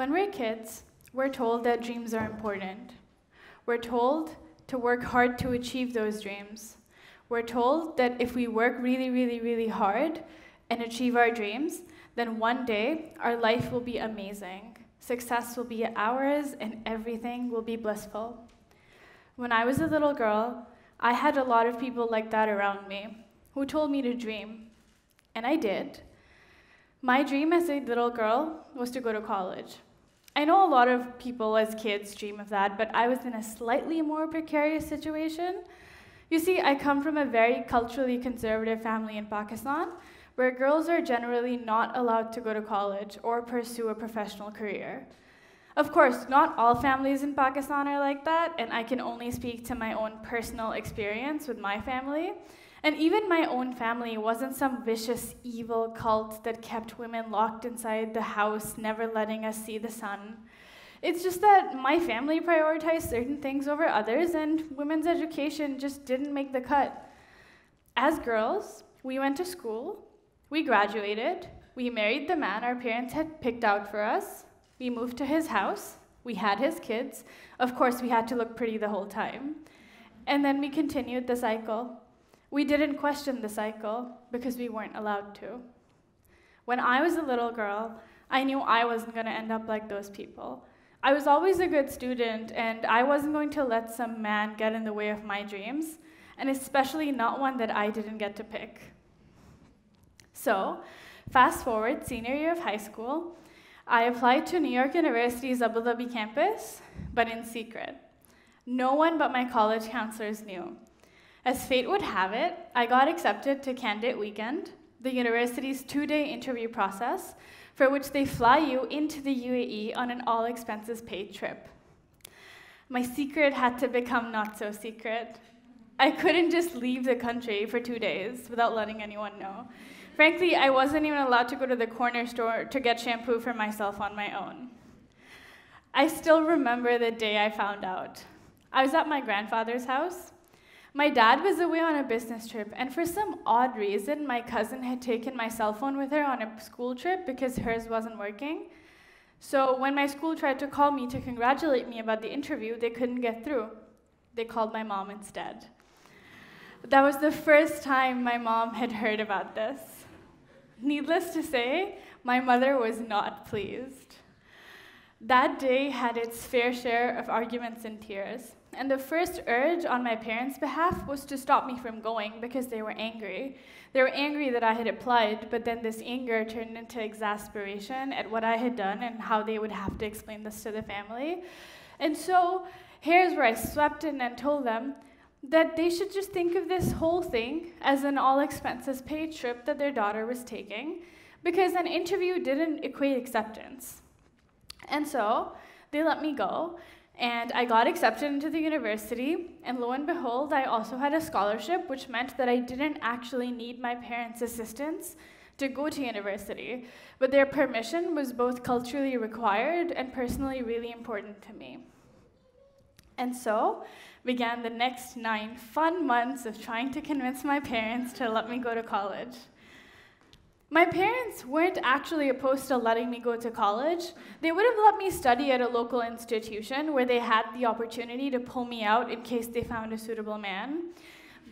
When we're kids, we're told that dreams are important. We're told to work hard to achieve those dreams. We're told that if we work really, really, really hard and achieve our dreams, then one day our life will be amazing. Success will be ours and everything will be blissful. When I was a little girl, I had a lot of people like that around me who told me to dream, and I did. My dream as a little girl was to go to college. I know a lot of people as kids dream of that, but I was in a slightly more precarious situation. You see, I come from a very culturally conservative family in Pakistan, where girls are generally not allowed to go to college or pursue a professional career. Of course, not all families in Pakistan are like that, and I can only speak to my own personal experience with my family. And even my own family wasn't some vicious, evil cult that kept women locked inside the house, never letting us see the sun. It's just that my family prioritized certain things over others, and women's education just didn't make the cut. As girls, we went to school, we graduated, we married the man our parents had picked out for us, we moved to his house, we had his kids. Of course, we had to look pretty the whole time. And then we continued the cycle. We didn't question the cycle because we weren't allowed to. When I was a little girl, I knew I wasn't going to end up like those people. I was always a good student, and I wasn't going to let some man get in the way of my dreams, and especially not one that I didn't get to pick. So, fast forward, senior year of high school, I applied to New York University's Abu Dhabi campus, but in secret. No one but my college counselors knew. As fate would have it, I got accepted to Candidate Weekend, the university's 2-day interview process, for which they fly you into the UAE on an all-expenses-paid trip. My secret had to become not so secret. I couldn't just leave the country for 2 days without letting anyone know. Frankly, I wasn't even allowed to go to the corner store to get shampoo for myself on my own. I still remember the day I found out. I was at my grandfather's house. My dad was away on a business trip, and for some odd reason, my cousin had taken my cell phone with her on a school trip because hers wasn't working. So when my school tried to call me to congratulate me about the interview, they couldn't get through. They called my mom instead. That was the first time my mom had heard about this. Needless to say, my mother was not pleased. That day had its fair share of arguments and tears. And the first urge on my parents' behalf was to stop me from going because they were angry. They were angry that I had applied, but then this anger turned into exasperation at what I had done and how they would have to explain this to the family. And so here's where I swept in and told them that they should just think of this whole thing as an all-expenses-paid trip that their daughter was taking, because an interview didn't equate acceptance. And so they let me go. And I got accepted into the university, and lo and behold, I also had a scholarship, which meant that I didn't actually need my parents' assistance to go to university, but their permission was both culturally required and personally really important to me. And so began the next 9 fun months of trying to convince my parents to let me go to college. My parents weren't actually opposed to letting me go to college. They would have let me study at a local institution where they had the opportunity to pull me out in case they found a suitable man.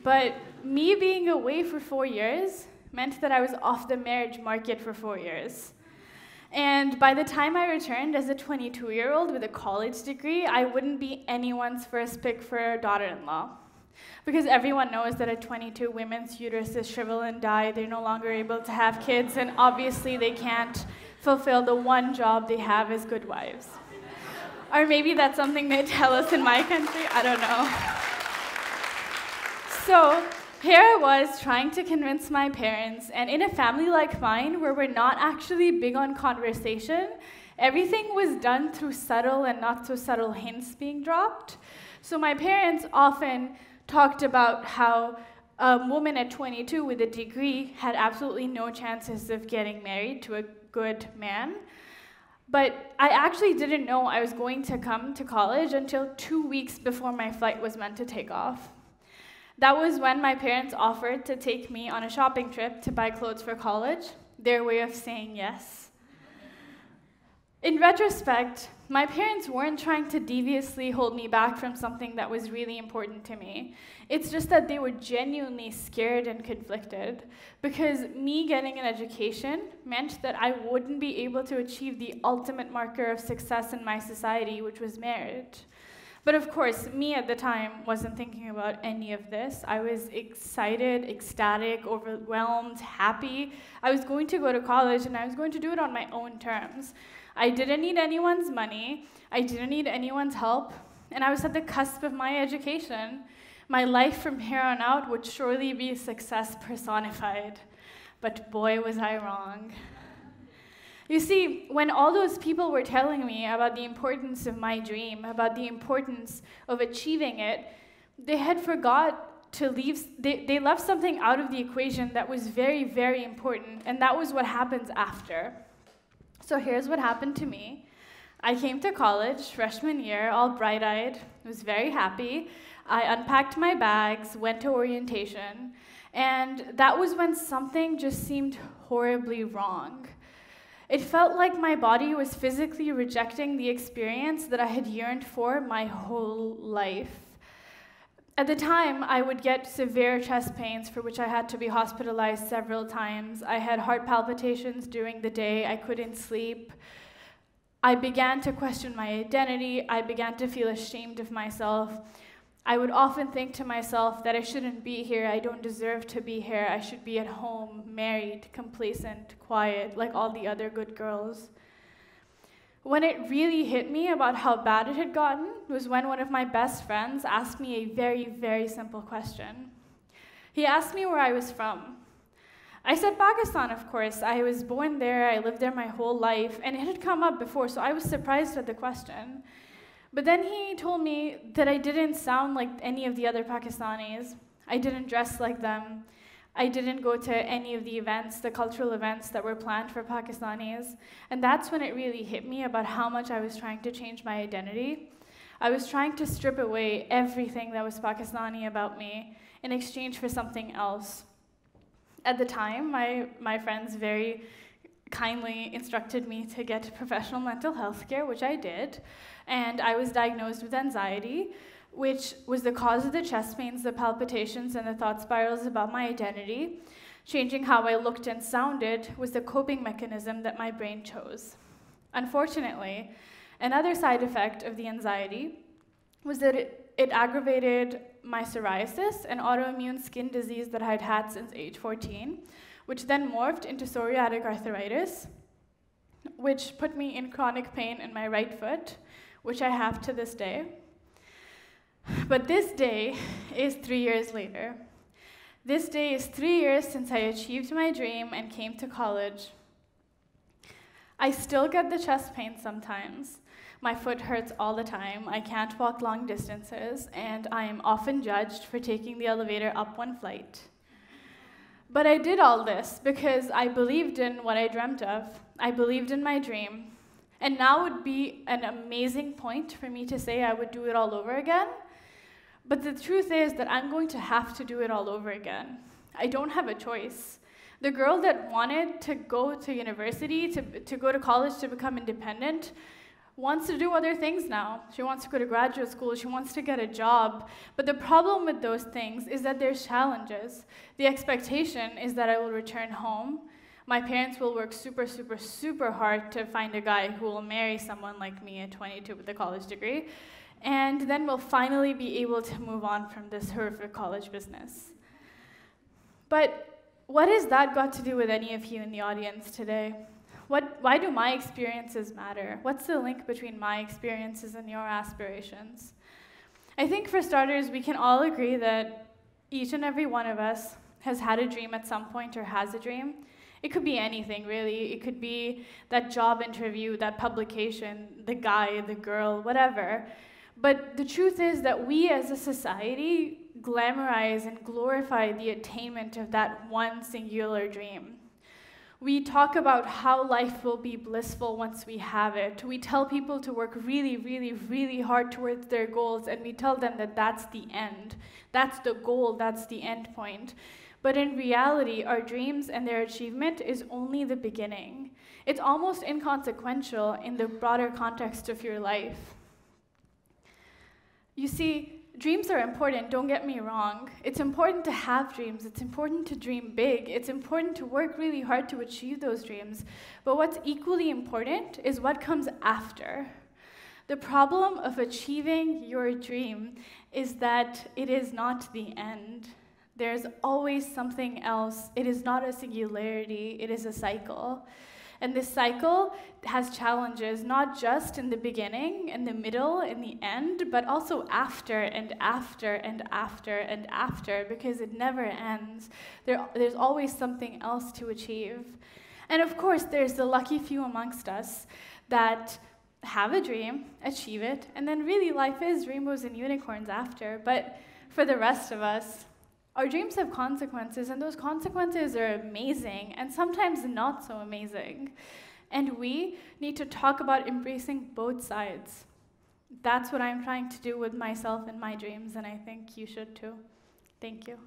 But me being away for 4 years meant that I was off the marriage market for 4 years. And by the time I returned as a 22-year-old with a college degree, I wouldn't be anyone's first pick for a daughter-in-law. Because everyone knows that at 22, women's uteruses shrivel and die, they're no longer able to have kids, and obviously they can't fulfill the one job they have as good wives. Or maybe that's something they tell us in my country, I don't know. So here I was trying to convince my parents, and in a family like mine, where we're not actually big on conversation, everything was done through subtle and not so subtle hints being dropped. So my parents often talked about how a woman at 22 with a degree had absolutely no chances of getting married to a good man. But I actually didn't know I was going to come to college until 2 weeks before my flight was meant to take off. That was when my parents offered to take me on a shopping trip to buy clothes for college, their way of saying yes. In retrospect, my parents weren't trying to deviously hold me back from something that was really important to me. It's just that they were genuinely scared and conflicted, because me getting an education meant that I wouldn't be able to achieve the ultimate marker of success in my society, which was marriage. But of course, me at the time wasn't thinking about any of this. I was excited, ecstatic, overwhelmed, happy. I was going to go to college, and I was going to do it on my own terms. I didn't need anyone's money, I didn't need anyone's help, and I was at the cusp of my education. My life from here on out would surely be success personified. But boy, was I wrong. You see, when all those people were telling me about the importance of my dream, about the importance of achieving it, they had forgot to leave, they left something out of the equation that was very, very important, and that was what happens after. So here's what happened to me. I came to college, freshman year, all bright-eyed, was very happy. I unpacked my bags, went to orientation, and that was when something just seemed horribly wrong. It felt like my body was physically rejecting the experience that I had yearned for my whole life. At the time, I would get severe chest pains for which I had to be hospitalized several times. I had heart palpitations during the day. I couldn't sleep. I began to question my identity. I began to feel ashamed of myself. I would often think to myself that I shouldn't be here. I don't deserve to be here. I should be at home, married, complacent, quiet, like all the other good girls. When it really hit me about how bad it had gotten was when one of my best friends asked me a very, very simple question. He asked me where I was from. I said Pakistan, of course. I was born there, I lived there my whole life, and it had come up before, so I was surprised at the question. But then he told me that I didn't sound like any of the other Pakistanis. I didn't dress like them. I didn't go to any of the events, the cultural events that were planned for Pakistanis. And that's when it really hit me about how much I was trying to change my identity. I was trying to strip away everything that was Pakistani about me in exchange for something else. At the time, my friends very kindly instructed me to get professional mental health care, which I did. And I was diagnosed with anxiety, which was the cause of the chest pains, the palpitations, and the thought spirals about my identity. Changing how I looked and sounded was the coping mechanism that my brain chose. Unfortunately, another side effect of the anxiety was that it aggravated my psoriasis, an autoimmune skin disease that I'd had since age 14, which then morphed into psoriatic arthritis, which put me in chronic pain in my right foot, which I have to this day. But this day is 3 years later. This day is 3 years since I achieved my dream and came to college. I still get the chest pain sometimes. My foot hurts all the time. I can't walk long distances, and I am often judged for taking the elevator up one flight. But I did all this because I believed in what I dreamt of. I believed in my dream. And now would be an amazing point for me to say I would do it all over again. But the truth is that I'm going to have to do it all over again. I don't have a choice. The girl that wanted to go to university, to go to college to become independent, wants to do other things now. She wants to go to graduate school, she wants to get a job. But the problem with those things is that there's challenges. The expectation is that I will return home. My parents will work super, super, super hard to find a guy who will marry someone like me at 22 with a college degree. And then we'll finally be able to move on from this horrific college business. But what has that got to do with any of you in the audience today? Why do my experiences matter? What's the link between my experiences and your aspirations? I think for starters, we can all agree that each and every one of us has had a dream at some point or has a dream. It could be anything, really. It could be that job interview, that publication, the guy, the girl, whatever. But the truth is that we as a society glamorize and glorify the attainment of that one singular dream. We talk about how life will be blissful once we have it. We tell people to work really, really, really hard towards their goals, and we tell them that that's the end. That's the goal, that's the end point. But in reality, our dreams and their achievement is only the beginning. It's almost inconsequential in the broader context of your life. You see, dreams are important, don't get me wrong. It's important to have dreams. It's important to dream big. It's important to work really hard to achieve those dreams. But what's equally important is what comes after. The problem of achieving your dream is that it is not the end. There's always something else. It is not a singularity, it is a cycle. And this cycle has challenges, not just in the beginning, in the middle, in the end, but also after and after and after and after, because it never ends. There's always something else to achieve. And of course, there's the lucky few amongst us that have a dream, achieve it, and then really life is rainbows and unicorns after. But for the rest of us, our dreams have consequences, and those consequences are amazing, and sometimes not so amazing. And we need to talk about embracing both sides. That's what I'm trying to do with myself and my dreams, and I think you should too. Thank you.